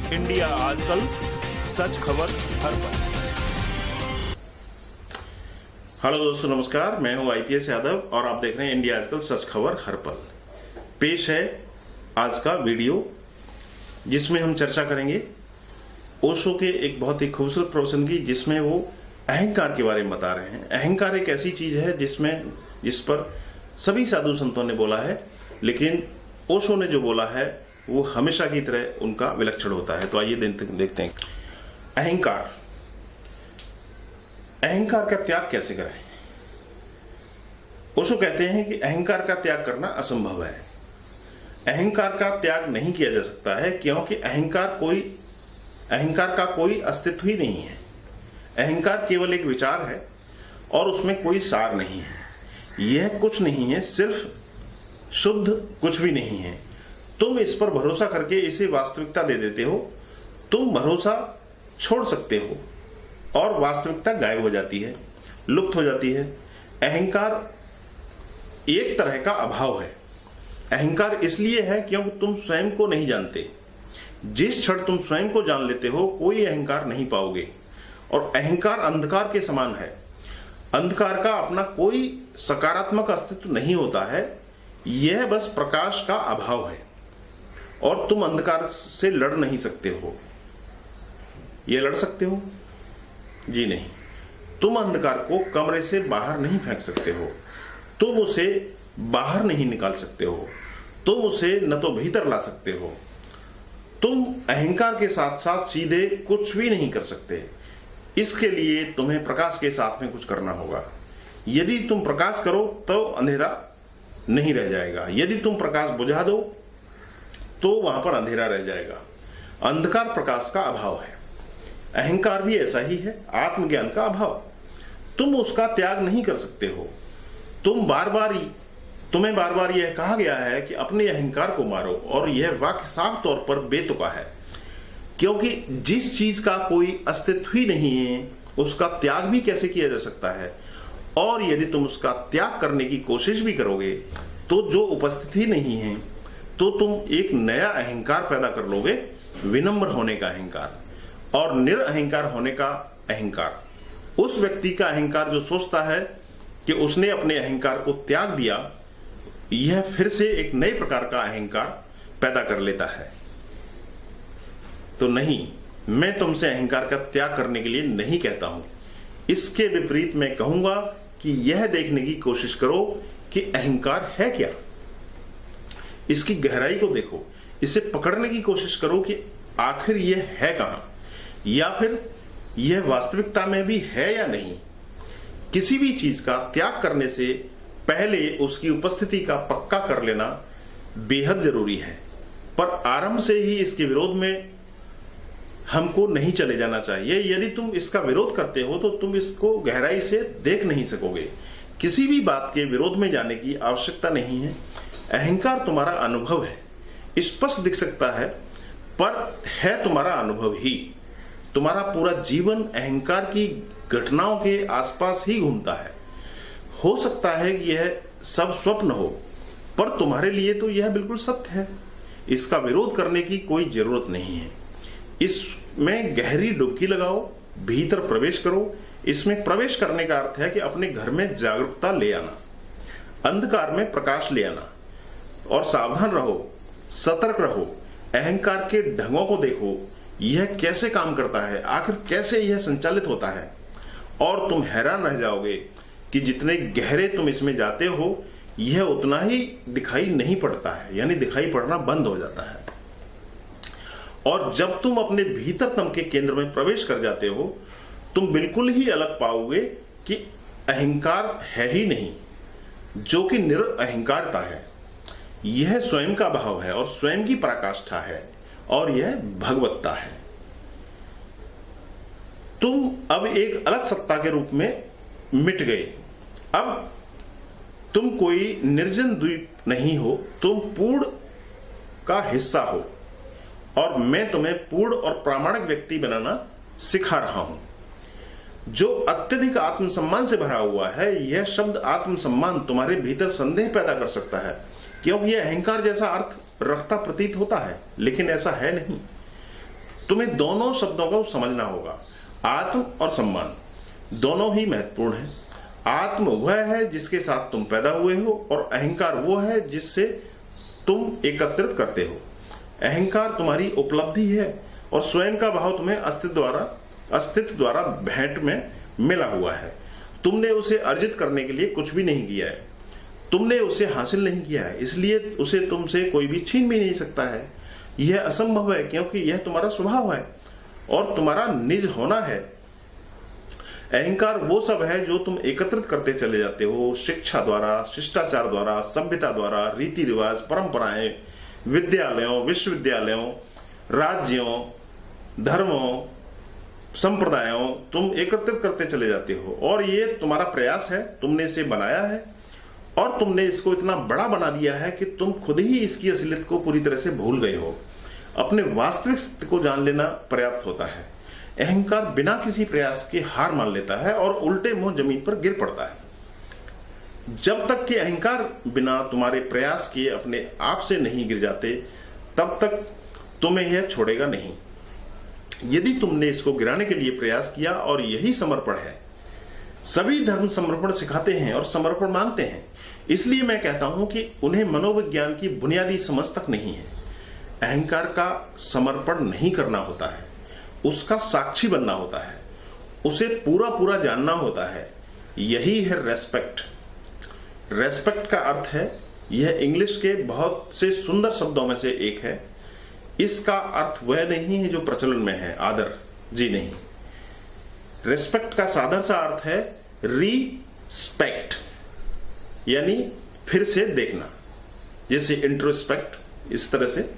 India आजकल, सच खबर हर पल। हेलो दोस्तों, नमस्कार। मैं हूं आईपीएस यादव और आप देख रहे हैं इंडिया आजकल, सच खबर हर पल। पेश है आज का वीडियो जिसमें हम चर्चा करेंगे ओशो के एक बहुत ही खूबसूरत प्रवचन की, जिसमें वो अहंकार के बारे में बता रहे हैं। अहंकार एक ऐसी चीज है जिस पर सभी साधु संतों ने बोला है, लेकिन ओशो ने जो बोला है वो हमेशा की तरह उनका विलक्षण होता है। तो आइए देखते हैं। अहंकार का त्याग कैसे करें? ओशो कहते हैं कि अहंकार का त्याग करना असंभव है। अहंकार का त्याग नहीं किया जा सकता है, क्योंकि अहंकार का कोई अस्तित्व ही नहीं है। अहंकार केवल एक विचार है और उसमें कोई सार नहीं है। यह कुछ नहीं है, सिर्फ शुद्ध कुछ भी नहीं है। तुम इस पर भरोसा करके इसे वास्तविकता दे देते हो। तुम भरोसा छोड़ सकते हो और वास्तविकता गायब हो जाती है, लुप्त हो जाती है। अहंकार एक तरह का अभाव है। अहंकार इसलिए है क्योंकि तुम स्वयं को नहीं जानते। जिस क्षण तुम स्वयं को जान लेते हो, कोई अहंकार नहीं पाओगे। और अहंकार अंधकार के समान है। अंधकार का अपना कोई सकारात्मक अस्तित्व नहीं होता है, यह बस प्रकाश का अभाव है। और तुम अंधकार से लड़ नहीं सकते हो। यह लड़ सकते हो? जी नहीं। तुम अंधकार को कमरे से बाहर नहीं फेंक सकते हो। तुम उसे बाहर नहीं निकाल सकते हो। तुम उसे न तो भीतर ला सकते हो। तुम अहंकार के साथ साथ सीधे कुछ भी नहीं कर सकते। इसके लिए तुम्हें प्रकाश के साथ में कुछ करना होगा। यदि तुम प्रकाश करो तो अंधेरा नहीं रह जाएगा। यदि तुम प्रकाश बुझा दो तो वहां पर अंधेरा रह जाएगा। अंधकार प्रकाश का अभाव है। अहंकार भी ऐसा ही है, आत्मज्ञान का अभाव। तुम उसका त्याग नहीं कर सकते हो। तुम्हें बार बार यह कहा गया है कि अपने अहंकार को मारो, और यह वाक्य साफ तौर पर बेतुका है, क्योंकि जिस चीज का कोई अस्तित्व ही नहीं है उसका त्याग भी कैसे किया जा सकता है? और यदि तुम उसका त्याग करने की कोशिश भी करोगे तो जो उपस्थित ही नहीं है, तो तुम एक नया अहंकार पैदा कर लोगे, विनम्र होने का अहंकार और निरअहंकार होने का अहंकार। उस व्यक्ति का अहंकार जो सोचता है कि उसने अपने अहंकार को त्याग दिया, यह फिर से एक नए प्रकार का अहंकार पैदा कर लेता है। तो नहीं, मैं तुमसे अहंकार का त्याग करने के लिए नहीं कहता हूं। इसके विपरीत मैं कहूंगा कि यह देखने की कोशिश करो कि अहंकार है क्या। इसकी गहराई को देखो, इसे पकड़ने की कोशिश करो कि आखिर यह है कहां, या फिर यह वास्तविकता में भी है या नहीं। किसी भी चीज का त्याग करने से पहले उसकी उपस्थिति का पक्का कर लेना बेहद जरूरी है, पर आरंभ से ही इसके विरोध में हमको नहीं चले जाना चाहिए। यदि तुम इसका विरोध करते हो तो तुम इसको गहराई से देख नहीं सकोगे। किसी भी बात के विरोध में जाने की आवश्यकता नहीं है। अहंकार तुम्हारा अनुभव है, स्पष्ट दिख सकता है, पर है तुम्हारा अनुभव ही। तुम्हारा पूरा जीवन अहंकार की घटनाओं के आसपास ही घूमता है। हो सकता है कि यह सब स्वप्न हो, पर तुम्हारे लिए तो यह बिल्कुल सत्य है। इसका विरोध करने की कोई जरूरत नहीं है। इसमें गहरी डुबकी लगाओ, भीतर प्रवेश करो। इसमें प्रवेश करने का अर्थ है कि अपने घर में जागरूकता ले आना, अंधकार में प्रकाश ले आना। और सावधान रहो, सतर्क रहो। अहंकार के ढंगों को देखो, यह कैसे काम करता है, आखिर कैसे यह संचालित होता है। और तुम हैरान रह जाओगे कि जितने गहरे तुम इसमें जाते हो, यह उतना ही दिखाई नहीं पड़ता है, यानी दिखाई पड़ना बंद हो जाता है। और जब तुम अपने भीतरतम के केंद्र में प्रवेश कर जाते हो, तुम बिल्कुल ही अलग पाओगे कि अहंकार है ही नहीं, जो कि निरअहंकारता है। यह स्वयं का भाव है और स्वयं की पराकाष्ठा है, और यह भगवत्ता है। तुम अब एक अलग सत्ता के रूप में मिट गए। अब तुम कोई निर्जन द्वीप नहीं हो, तुम पूर्ण का हिस्सा हो। और मैं तुम्हें पूर्ण और प्रामाणिक व्यक्ति बनाना सिखा रहा हूं, जो अत्यधिक आत्मसम्मान से भरा हुआ है। यह शब्द आत्मसम्मान तुम्हारे भीतर संदेह पैदा कर सकता है, क्योंकि यह अहंकार जैसा अर्थ रखता प्रतीत होता है, लेकिन ऐसा है नहीं। तुम्हें दोनों शब्दों को समझना होगा। आत्म और सम्मान दोनों ही महत्वपूर्ण है। आत्म वह है जिसके साथ तुम पैदा हुए हो, और अहंकार वो है जिससे तुम एकत्रित करते हो। अहंकार तुम्हारी उपलब्धि है और स्वयं का भाव तुम्हें अस्तित्व द्वारा भेंट में मिला हुआ है। तुमने उसे अर्जित करने के लिए कुछ भी नहीं किया है, तुमने उसे हासिल नहीं किया है, इसलिए उसे तुमसे कोई भी छीन भी नहीं सकता है। यह असंभव है क्योंकि यह तुम्हारा स्वभाव है और तुम्हारा निज होना है। अहंकार वो सब है जो तुम एकत्रित करते चले जाते हो, शिक्षा द्वारा, शिष्टाचार द्वारा, सभ्यता द्वारा, रीति रिवाज, परंपराएं, विद्यालयों, विश्वविद्यालयों, राज्यों, धर्मों, संप्रदायों, तुम एकत्रित करते चले जाते हो। और ये तुम्हारा प्रयास है, तुमने इसे बनाया है और तुमने इसको इतना बड़ा बना दिया है कि तुम खुद ही इसकी असलियत को पूरी तरह से भूल गए हो। अपने वास्तविक सत्य को जान लेना पर्याप्त होता है। अहंकार बिना किसी प्रयास के हार मान लेता है और उल्टे मुंह जमीन पर गिर पड़ता है। जब तक कि अहंकार बिना तुम्हारे प्रयास किए अपने आप से नहीं गिर जाते, तब तक तुम्हें यह छोड़ेगा नहीं। यदि तुमने इसको गिराने के लिए प्रयास किया, और यही समर्पण है। सभी धर्म समर्पण सिखाते हैं और समर्पण मांगते हैं, इसलिए मैं कहता हूं कि उन्हें मनोविज्ञान की बुनियादी समझ तक नहीं है। अहंकार का समर्पण नहीं करना होता है, उसका साक्षी बनना होता है, उसे पूरा पूरा जानना होता है। यही है रेस्पेक्ट। रेस्पेक्ट का अर्थ है, यह इंग्लिश के बहुत से सुंदर शब्दों में से एक है। इसका अर्थ वह नहीं है जो प्रचलन में है, आदर, जी नहीं। रेस्पेक्ट का साधा सा अर्थ है रीस्पेक्ट, यानी फिर से देखना, जैसे इंट्रोस्पेक्ट, इस तरह से।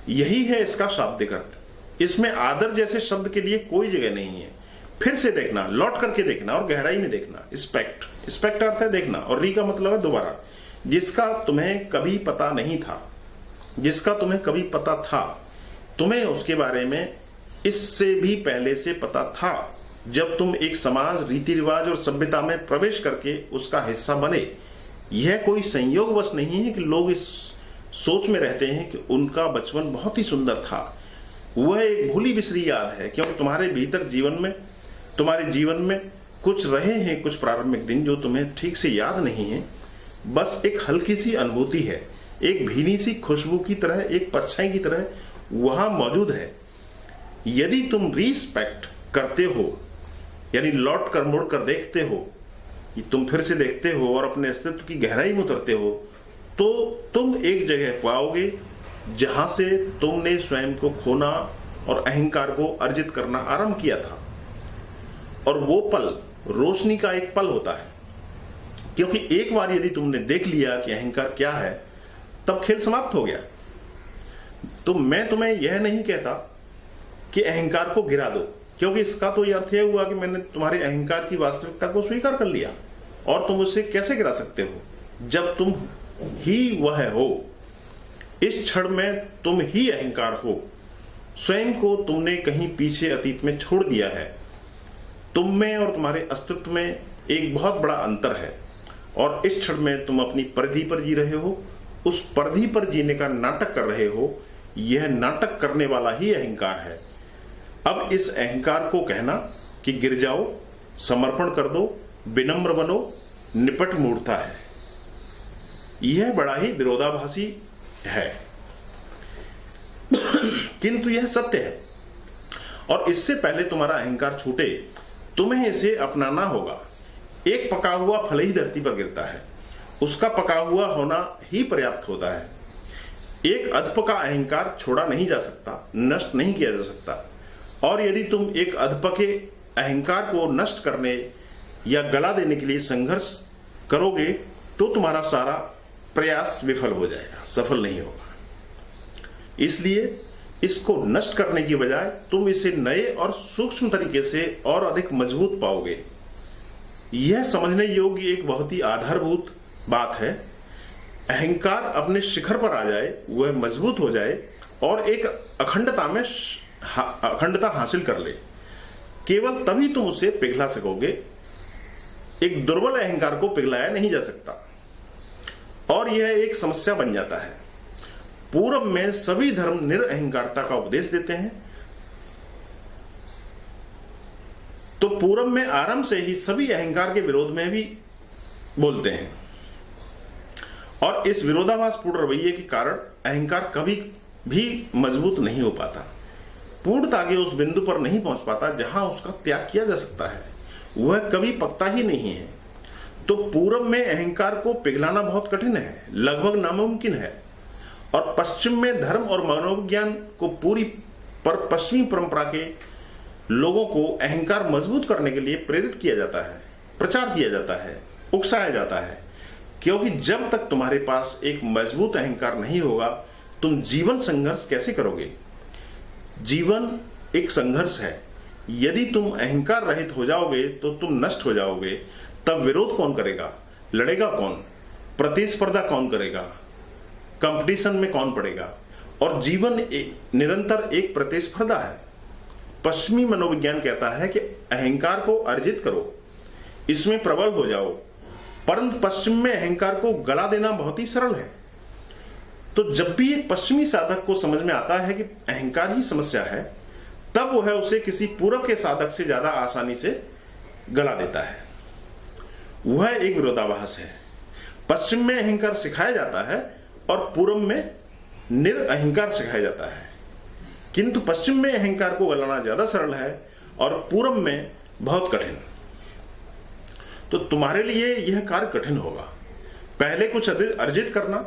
यही है इसका शाब्दिक अर्थ। इसमें आदर जैसे शब्द के लिए कोई जगह नहीं है। फिर से देखना, लौट करके देखना और गहराई में देखना। स्पेक्ट अर्थ है देखना, और री का मतलब है दोबारा। जिसका तुम्हें कभी पता नहीं था, जिसका तुम्हें कभी पता था, तुम्हें उसके बारे में इससे भी पहले से पता था, जब तुम एक समाज, रीति रिवाज और सभ्यता में प्रवेश करके उसका हिस्सा बने। यह कोई संयोगवश नहीं है कि लोग इस सोच में रहते हैं कि उनका बचपन बहुत ही सुंदर था। वह एक भूली बिसरी याद है, क्योंकि तुम्हारे भीतर तुम्हारे जीवन में कुछ रहे हैं कुछ प्रारंभिक दिन जो तुम्हें ठीक से याद नहीं है। बस एक हल्की सी अनुभूति है, एक भीनी सी खुशबू की तरह, एक परछाई की तरह वहां मौजूद है। यदि तुम रिस्पेक्ट करते हो, यानी लौट कर मुड़ कर देखते हो, तुम फिर से देखते हो और अपने अस्तित्व की गहराई में उतरते हो, तो तुम एक जगह पाओगे जहां से तुमने स्वयं को खोना और अहंकार को अर्जित करना आरंभ किया था। और वो पल रोशनी का एक पल होता है, क्योंकि एक बार यदि तुमने देख लिया कि अहंकार क्या है, तब खेल समाप्त हो गया। तो मैं तुम्हें यह नहीं कहता कि अहंकार को गिरा दो, क्योंकि इसका तो यह अर्थ यह हुआ कि मैंने तुम्हारे अहंकार की वास्तविकता को स्वीकार कर लिया, और तुम उसे कैसे गिरा सकते हो जब तुम ही वह हो। इस क्षण में तुम ही अहंकार हो। स्वयं को तुमने कहीं पीछे अतीत में छोड़ दिया है। तुम में और तुम्हारे अस्तित्व में एक बहुत बड़ा अंतर है, और इस क्षण में तुम अपनी परिधि पर जी रहे हो, उस परिधि पर जीने का नाटक कर रहे हो। यह नाटक करने वाला ही अहंकार है। अब इस अहंकार को कहना कि गिर जाओ, समर्पण कर दो, विनम्र बनो, निपट मूर्ता है, यह बड़ा ही विरोधाभासी है, किंतु यह सत्य है। और इससे पहले तुम्हारा अहंकार छूटे, तुम्हें इसे अपनाना होगा। एक पका हुआ फल ही धरती पर गिरता है, उसका पका हुआ होना ही पर्याप्त होता है। एक अधपका अहंकार छोड़ा नहीं जा सकता, नष्ट नहीं किया जा सकता। और यदि तुम एक अधपके अहंकार को नष्ट करने या गला देने के लिए संघर्ष करोगे, तो तुम्हारा सारा प्रयास विफल हो जाएगा, सफल नहीं होगा। इसलिए इसको नष्ट करने की बजाय तुम इसे नए और सूक्ष्म तरीके से और अधिक मजबूत पाओगे। यह समझने योग्य एक बहुत ही आधारभूत बात है। अहंकार अपने शिखर पर आ जाए, वह मजबूत हो जाए और एक अखंडता हासिल कर ले, केवल तभी तुम उसे पिघला सकोगे। एक दुर्बल अहंकार को पिघलाया नहीं जा सकता, और यह एक समस्या बन जाता है। पूर्व में सभी धर्म निरअहंकारता का उपदेश देते हैं, तो पूरब में आरंभ से ही सभी अहंकार के विरोध में भी बोलते हैं, और इस विरोधाभासपूर्ण रवैये के कारण अहंकार कभी भी मजबूत नहीं हो पाता, पूर्णता के उस बिंदु पर नहीं पहुंच पाता जहां उसका त्याग किया जा सकता है, वह कभी पकता ही नहीं है। तो पूरब में अहंकार को पिघलाना बहुत कठिन है, लगभग नामुमकिन है, और पश्चिम में धर्म और मनोविज्ञान को पूरी पर पश्चिमी परंपरा के लोगों को अहंकार मजबूत करने के लिए प्रेरित किया जाता है, प्रचार किया जाता है, उकसाया जाता है, क्योंकि जब तक तुम्हारे पास एक मजबूत अहंकार नहीं होगा तुम जीवन संघर्ष कैसे करोगे। जीवन एक संघर्ष है, यदि तुम अहंकार रहित हो जाओगे तो तुम नष्ट हो जाओगे। तब विरोध कौन करेगा, लड़ेगा कौन, प्रतिस्पर्धा कौन करेगा, कंपटीशन में कौन पड़ेगा। और जीवन निरंतर एक प्रतिस्पर्धा है। पश्चिमी मनोविज्ञान कहता है कि अहंकार को अर्जित करो, इसमें प्रबल हो जाओ, परंतु पश्चिम में अहंकार को गला देना बहुत ही सरल है। तो जब भी एक पश्चिमी साधक को समझ में आता है कि अहंकार ही समस्या है, तब वह उसे किसी पूरब के साधक से ज्यादा आसानी से गला देता है। वह एक विरोधाभास है। पश्चिम में अहंकार सिखाया जाता है और पूरब में निरअहंकार सिखाया जाता है, किंतु पश्चिम में अहंकार को गलाना ज्यादा सरल है और पूरब में बहुत कठिन। तो तुम्हारे लिए यह कार्य कठिन होगा, पहले कुछ अर्जित करना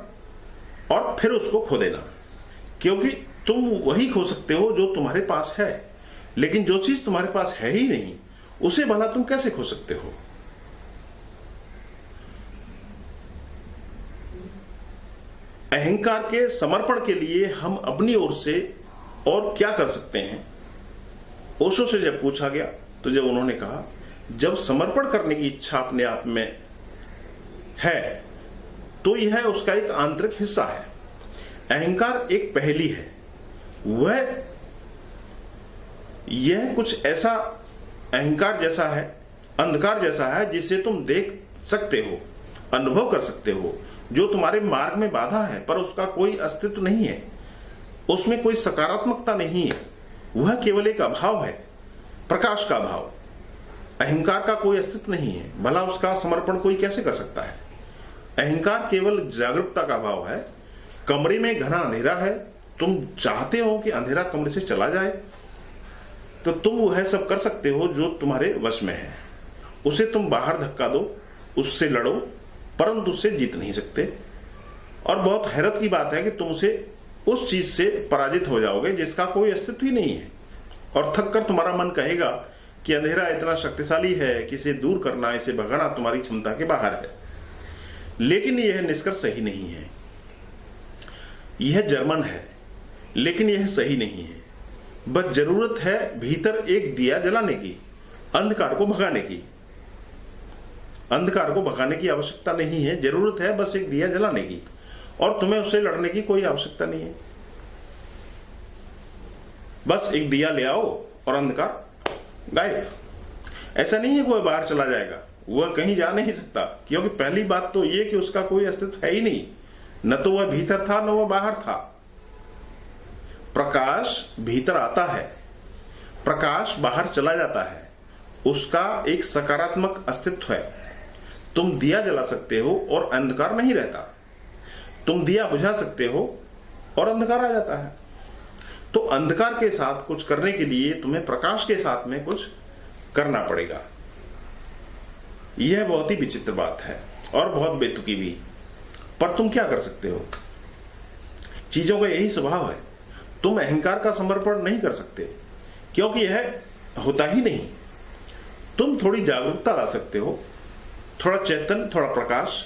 और फिर उसको खो देना, क्योंकि तुम वही खो सकते हो जो तुम्हारे पास है, लेकिन जो चीज तुम्हारे पास है ही नहीं उसे भला तुम कैसे खो सकते हो। अहंकार के समर्पण के लिए हम अपनी ओर से और क्या कर सकते हैं। ओशो से जब पूछा गया तो जब उन्होंने कहा जब समर्पण करने की इच्छा अपने आप में है तो यह उसका एक आंतरिक हिस्सा है। अहंकार एक पहेली है, यह कुछ ऐसा अहंकार जैसा है, अंधकार जैसा है जिसे तुम देख सकते हो, अनुभव कर सकते हो, जो तुम्हारे मार्ग में बाधा है, पर उसका कोई अस्तित्व नहीं है, उसमें कोई सकारात्मकता नहीं है, वह केवल एक अभाव है, प्रकाश का अभाव। अहंकार का कोई अस्तित्व नहीं है, भला उसका समर्पण कोई कैसे कर सकता है। अहंकार केवल जागरूकता का अभाव है। कमरे में घना अंधेरा है, तुम चाहते हो कि अंधेरा कमरे से चला जाए, तो तुम वह सब कर सकते हो जो तुम्हारे वश में है। उसे तुम बाहर धक्का दो, उससे लड़ो, परंतु उससे जीत नहीं सकते। और बहुत हैरत की बात है कि तुम उसे उस चीज से पराजित हो जाओगे जिसका कोई अस्तित्व ही नहीं है, और थक कर तुम्हारा मन कहेगा कि अंधेरा इतना शक्तिशाली है कि इसे दूर करना, इसे भगाना तुम्हारी क्षमता के बाहर है। लेकिन यह निष्कर्ष सही नहीं है। यह जर्मन है, लेकिन यह सही नहीं है। बस जरूरत है भीतर एक दिया जलाने की, अंधकार को भगाने की। अंधकार को भगाने की आवश्यकता नहीं है, जरूरत है बस एक दिया जलाने की, और तुम्हें उससे लड़ने की कोई आवश्यकता नहीं है। बस एक दिया ले आओ और अंधकार गायब। ऐसा नहीं है कि वह बाहर चला जाएगा, वह कहीं जा नहीं सकता, क्योंकि पहली बात तो यह कि उसका कोई अस्तित्व है ही नहीं, न तो वह भीतर था न वह बाहर था। प्रकाश भीतर आता है, प्रकाश बाहर चला जाता है, उसका एक सकारात्मक अस्तित्व है। तुम दिया जला सकते हो और अंधकार नहीं रहता, तुम दिया बुझा सकते हो और अंधकार आ जाता है। तो अंधकार के साथ कुछ करने के लिए तुम्हें प्रकाश के साथ में कुछ करना पड़ेगा। यह बहुत ही विचित्र बात है और बहुत बेतुकी भी, पर तुम क्या कर सकते हो। चीजों का यही स्वभाव है। तुम अहंकार का समर्पण नहीं कर सकते क्योंकि यह होता ही नहीं। तुम थोड़ी जागरूकता ला सकते हो, थोड़ा चैतन्य, थोड़ा प्रकाश।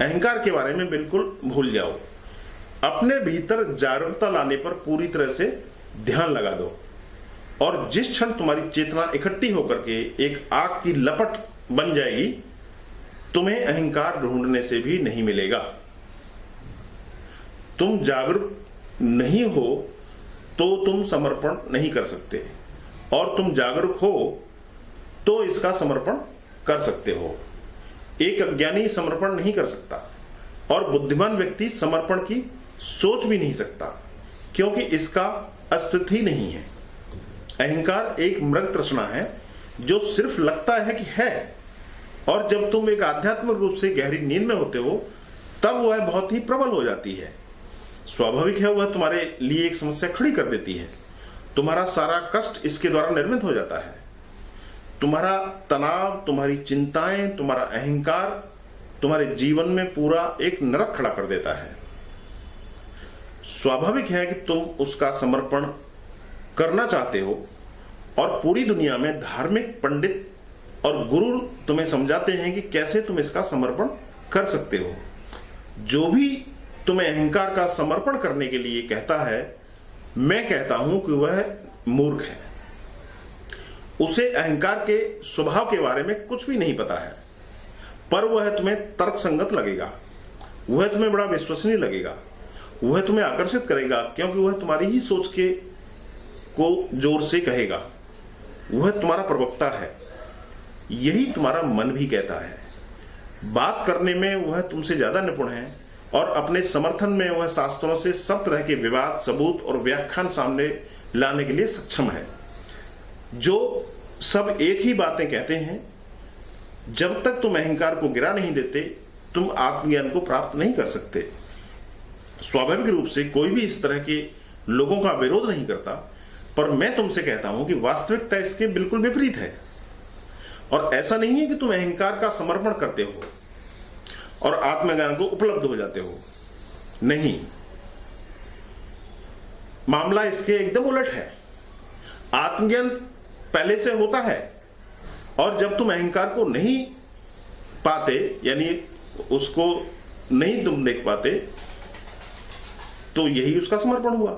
अहंकार के बारे में बिल्कुल भूल जाओ। अपने भीतर जागरूकता लाने पर पूरी तरह से ध्यान लगा दो, और जिस क्षण तुम्हारी चेतना इकट्ठी होकर के एक आग की लपट बन जाएगी, तुम्हें अहंकार ढूंढने से भी नहीं मिलेगा। तुम जागरूक नहीं हो तो तुम समर्पण नहीं कर सकते, और तुम जागरूक हो तो इसका समर्पण कर सकते हो। एक अज्ञानी समर्पण नहीं कर सकता, और बुद्धिमान व्यक्ति समर्पण की सोच भी नहीं सकता, क्योंकि इसका अस्तित्व ही नहीं है। अहंकार एक मृग तृष्णा है जो सिर्फ लगता है कि है, और जब तुम एक आध्यात्मिक रूप से गहरी नींद में होते हो तब वह बहुत ही प्रबल हो जाती है। स्वाभाविक है, वह तुम्हारे लिए एक समस्या खड़ी कर देती है। तुम्हारा सारा कष्ट इसके द्वारा निर्मित हो जाता है। तुम्हारा तनाव, तुम्हारी चिंताएं, तुम्हारा अहंकार तुम्हारे जीवन में पूरा एक नरक खड़ा कर देता है। स्वाभाविक है कि तुम उसका समर्पण करना चाहते हो, और पूरी दुनिया में धार्मिक पंडित और गुरु तुम्हें समझाते हैं कि कैसे तुम इसका समर्पण कर सकते हो। जो भी तुम्हें अहंकार का समर्पण करने के लिए कहता है, मैं कहता हूं कि वह मूर्ख है। उसे अहंकार के स्वभाव के बारे में कुछ भी नहीं पता है, पर वह तुम्हें तर्कसंगत लगेगा, वह तुम्हें बड़ा विश्वसनीय लगेगा, वह तुम्हें आकर्षित करेगा, क्योंकि वह तुम्हारी ही सोच के को जोर से कहेगा। वह तुम्हारा प्रवक्ता है। यही तुम्हारा मन भी कहता है। बात करने में वह तुमसे ज्यादा निपुण है, और अपने समर्थन में वह शास्त्रों से सब तरह के विवाद, सबूत और व्याख्यान सामने लाने के लिए सक्षम है, जो सब एक ही बातें कहते हैं। जब तक तुम अहंकार को गिरा नहीं देते, तुम आत्मज्ञान को प्राप्त नहीं कर सकते। स्वाभाविक रूप से कोई भी इस तरह के लोगों का विरोध नहीं करता, पर मैं तुमसे कहता हूं कि वास्तविकता इसके बिल्कुल विपरीत है। और ऐसा नहीं है कि तुम अहंकार का समर्पण करते हो और आत्मज्ञान को उपलब्ध हो जाते हो। नहीं, मामला इसके एकदम उलट है। आत्मज्ञान पहले से होता है, और जब तुम अहंकार को नहीं पाते, यानी उसको नहीं तुम देख पाते, तो यही उसका समर्पण हुआ।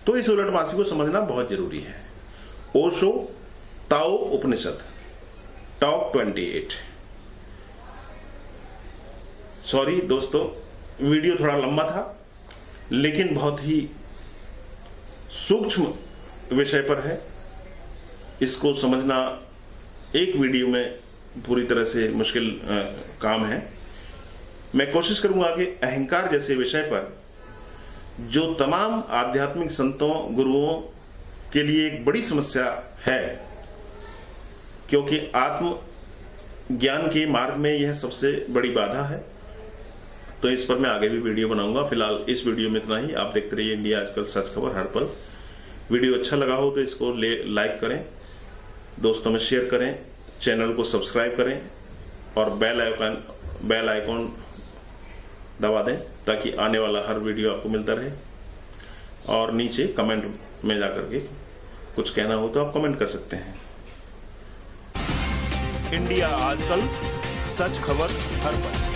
तो इस उलटवासी को समझना बहुत जरूरी है। ओशो ताओ उपनिषद टॉक 28। सॉरी दोस्तों, वीडियो थोड़ा लंबा था, लेकिन बहुत ही सूक्ष्म विषय पर है। इसको समझना एक वीडियो में पूरी तरह से मुश्किल काम है। मैं कोशिश करूंगा कि अहंकार जैसे विषय पर, जो तमाम आध्यात्मिक संतों, गुरुओं के लिए एक बड़ी समस्या है, क्योंकि आत्म ज्ञान के मार्ग में यह सबसे बड़ी बाधा है, तो इस पर मैं आगे भी वीडियो बनाऊंगा। फिलहाल इस वीडियो में इतना ही। आप देखते रहिए इंडिया आजकल, सच खबर हर पल। वीडियो अच्छा लगा हो तो इसको लाइक करें, दोस्तों में शेयर करें, चैनल को सब्सक्राइब करें, और बेल आइकॉन दबा दें, ताकि आने वाला हर वीडियो आपको मिलता रहे। और नीचे कमेंट में जाकर के कुछ कहना हो तो आप कमेंट कर सकते हैं। इंडिया आजकल, सच खबर हर पल।